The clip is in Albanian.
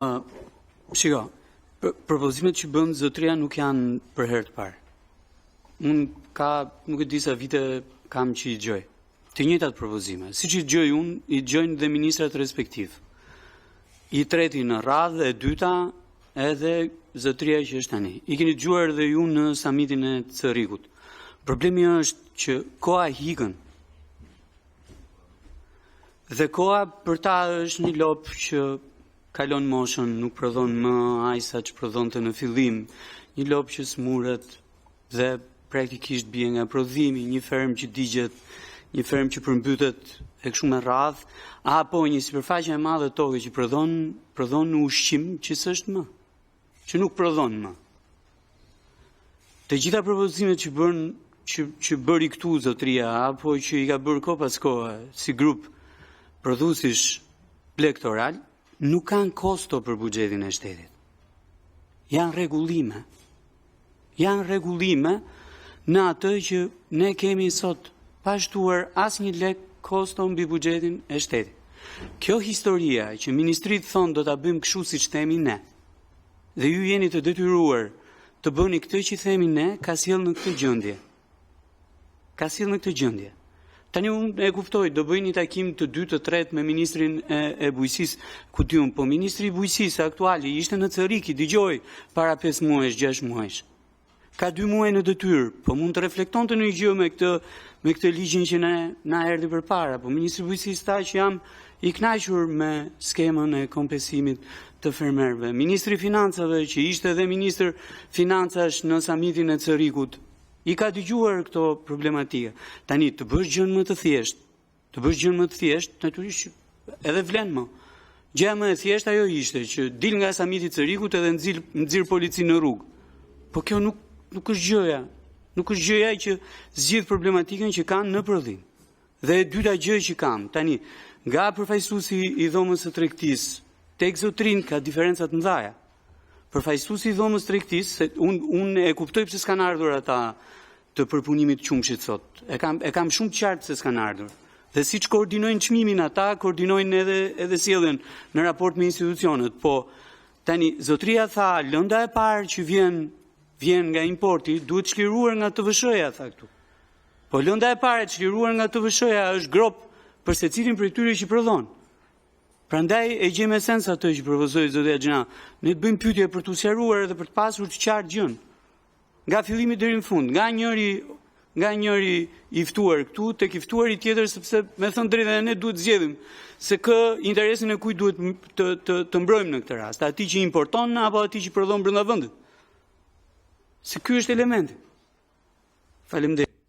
Shiko, propozimet që bën zotëria nuk janë për herë të parë. Nuk e di sa vite kam që i gjoj. Të njëjtat propozime. Siç i gjoj unë, i gjojnë dhe ministrat respektiv. I treti në radhë, e dyta edhe zotëria që është tani. I keni dëgjuar dhe ju në samitin e Cërrikut. Problemi është që koha hikën. Dhe koha për ta është një lopë që kalon moshën, nuk prodhon më aq sa që prodhonte në fillim, një lopë që smuret dhe praktikisht bie nga prodhimi, një fermë që digjet, një fermë që përmbytet e kështu me radhë, apo një sipërfaqe e madhe toke që prodhon ushqim që s'është më, që nuk prodhon më. Të gjitha propozimet që bëri këtu zotëria, apo që i ka bërë kohë pas kohe si grup prodhuesish elektoral, nuk kanë kosto për buxhetin e shtetit. Janë rregullime. Janë rregullime në atë që ne kemi sot, pa shtuar asnjë lek kosto mbi buxhetin e shtetit. Kjo historia që ministrit thonë do ta bëjmë kështu siç themi ne, dhe ju jeni të detyruar të bëni këtë që themi ne, ka sjellë në këtë gjendje. Ka sjellë në këtë gjendje. Tani unë e kuptoj, do bëj një takim të 2 të 3 me ministrin e bujqësisë, ku diun, po ministri i bujqësisë aktuali ishte në Cërrik, i dëgjoj para 5 muajsh, 6 muajsh. Ka 2 muaj në detyrë, po mund të reflektonte në një gjë me këtë ligjin që na erdhi përpara, po ministri i bujqësisë tha që jam i kënaqur me skemën e kompensimit të fermerëve. Ministri i financave, që ishte edhe ministër financash në samitin e Cërrikut, i ka dëgjuar këto problematika. Tani të bësh gjën më të thjesht, natyrisht edhe vlen më. Gjëja më e thjeshtë ajo ishte që dil nga samiti i Cërrikut edhe nxirr polici në rrugë. Po kjo nuk është gjëja. Nuk është gjëja që zgjidh problematikën që kanë në prodhim. Dhe e dyta gjë që kam, tani, nga përfaqësuesi i dhomës së tregtisë tek zotrin ka diferenca të mëdha. Përfaqësuesi i dhomës tregtisë, se unë e kuptoj pse s'kan ardhur ata të përpunimit qumshit sot. E kam shumë qartë se s'kan ardhur. Dhe siç koordinojnë çmimin ata, koordinojnë edhe sjelljen në raport me institucionet. Po tani zotria tha, lënda e parë që vjen nga importi duhet çliruar nga TVSH-ja, tha këtu. Po lënda e parë e çliruar nga TVSH-ja është grop për secilin prej tyre që prodhon. Prandaj e gjejmë sens atë që propozoi zotëria Xhena. Ne të bëjmë pyetje për t'u sqaruar edhe për të pasur të qartë gjën. Nga fillimi deri në fund, nga njëri i ftuar këtu tek i ftuari tjetër, sepse me thënë drejtën ne duhet zgjedhim se interesin e kujt duhet të mbrojmë në këtë rast, atij që importon apo atij që prodhon brenda vendit. Se ky është elementi. Faleminderit.